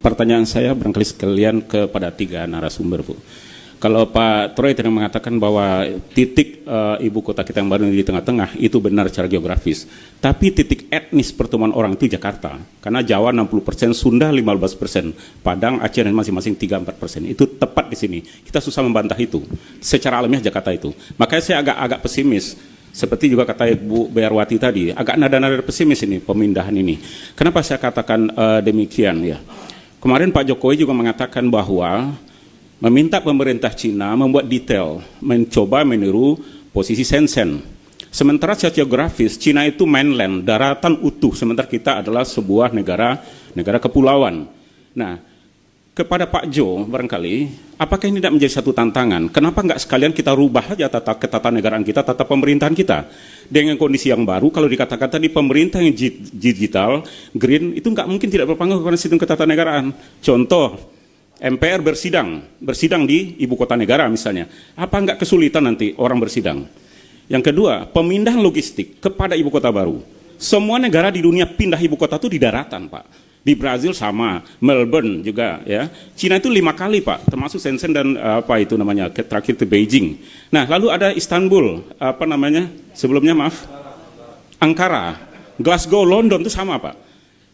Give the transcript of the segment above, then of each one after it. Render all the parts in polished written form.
pertanyaan saya barangkali sekalian kepada tiga narasumber, Bu. Kalau Pak Troy tadi mengatakan bahwa titik ibu kota kita yang baru di tengah-tengah itu benar secara geografis. Tapi titik etnis pertemuan orang itu Jakarta. Karena Jawa 60%, Sunda 15%, Padang, Aceh dan masing-masing 3-4%. Itu tepat di sini. Kita susah membantah itu. Secara alamiah Jakarta itu. Makanya saya agak pesimis. Seperti juga kata Ibu Bayarwati tadi, agak nada-nada pesimis ini pemindahan ini. Kenapa saya katakan demikian ya? Kemarin Pak Jokowi juga mengatakan bahwa meminta pemerintah Cina membuat detail, mencoba meniru posisi Shenzhen. Sementara secara geografis, Cina itu mainland, daratan utuh, sementara kita adalah sebuah negara kepulauan. Nah, kepada Pak Jo barangkali, apakah ini tidak menjadi satu tantangan? Kenapa nggak sekalian kita rubah aja ketatanegaraan kita, tata pemerintahan kita? Dengan kondisi yang baru, kalau dikatakan tadi pemerintah yang digital, green, itu nggak mungkin tidak berpengaruh kepada sistem ketatanegaraan. Contoh, MPR bersidang di ibu kota negara misalnya. Apa nggak kesulitan nanti orang bersidang? Yang kedua, pemindahan logistik kepada ibu kota baru. Semua negara di dunia pindah ibu kota itu di daratan, Pak. Di Brazil sama, Melbourne juga ya. Cina itu 5 kali, Pak, termasuk Shenzhen dan apa itu namanya, terakhir ke Beijing. Nah, lalu ada Istanbul, apa namanya? Sebelumnya maaf. Ankara, Glasgow, London itu sama, Pak.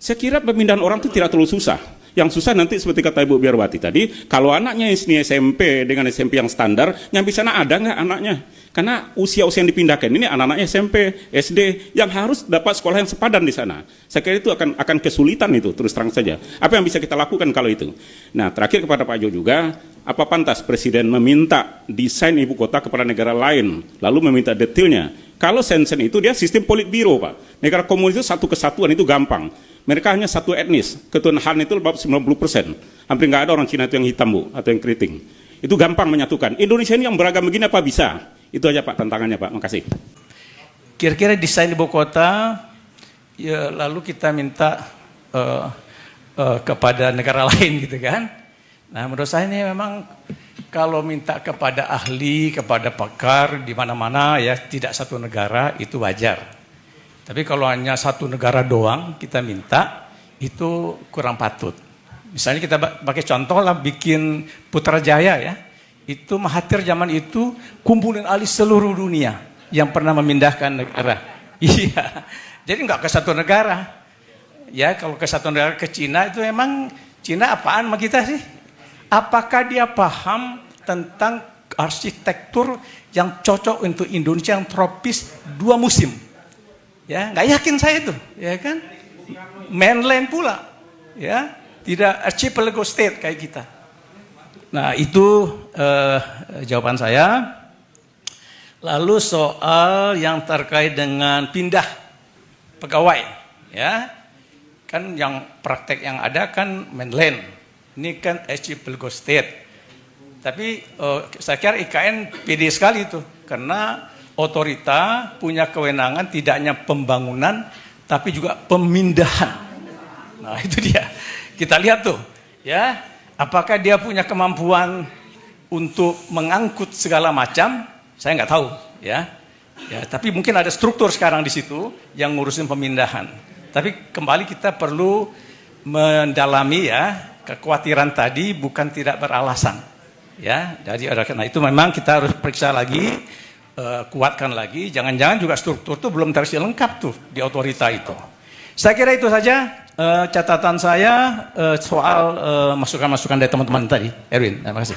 Saya kira pemindahan orang itu tidak terlalu susah. Yang susah nanti seperti kata Ibu Biarwati tadi, kalau anaknya ini SMP dengan SMP yang standar, yang di sana ada nggak anaknya? Karena usia-usia yang dipindahkan ini anak-anaknya SMP, SD, yang harus dapat sekolah yang sepadan di sana. Saya kira itu akan kesulitan itu, terus terang saja. Apa yang bisa kita lakukan kalau itu? Nah, terakhir kepada Pak Jo juga, apa pantas Presiden meminta desain ibu kota kepada negara lain, lalu meminta detailnya? Kalau Shenzhen itu dia sistem politbiro, Pak. Negara komunis itu satu kesatuan itu gampang. Mereka hanya satu etnis, ketuhanan Han itu lebih 90%. Hampir nggak ada orang Cina itu yang hitam, Bu, atau yang keriting. Itu gampang menyatukan. Indonesia ini yang beragam begini apa bisa? Itu aja, Pak, tantangannya, Pak. Makasih. Kira-kira desain ibu kota, ya, lalu kita minta kepada negara lain gitu kan. Nah, menurut saya ini memang kalau minta kepada ahli, kepada pakar di mana-mana ya, tidak satu negara, itu wajar. Tapi kalau hanya satu negara doang kita minta, itu kurang patut. Misalnya kita pakai contoh lah, bikin Putrajaya ya, itu Mahathir zaman itu kumpulin ahli seluruh dunia yang pernah memindahkan negara. Iya, jadi nggak ke satu negara. Ya, kalau ke satu negara, ke Cina itu emang Cina apaan sama kita sih? Apakah dia paham tentang arsitektur yang cocok untuk Indonesia yang tropis 2 musim? Ya, nggak yakin saya itu, ya kan? Mainland pula, ya, tidak archipelago state kayak kita. Nah, itu jawaban saya. Lalu soal yang terkait dengan pindah pegawai, ya, kan yang praktek yang ada kan mainland, ini kan archipelago state. Tapi saya kira IKN pede sekali itu, karena otorita punya kewenangan tidak hanya pembangunan, tapi juga pemindahan. Nah, itu dia. Kita lihat tuh, ya, apakah dia punya kemampuan untuk mengangkut segala macam? Saya nggak tahu, ya. Ya, tapi mungkin ada struktur sekarang di situ yang ngurusin pemindahan. Tapi kembali kita perlu mendalami ya, kekhawatiran tadi bukan tidak beralasan. Ya, jadi karena itu memang kita harus periksa lagi. Kuatkan lagi, jangan-jangan juga struktur itu belum terisi lengkap tuh di otorita itu. Saya kira itu saja catatan saya soal masukan-masukan dari teman-teman tadi. Erwin, terima kasih.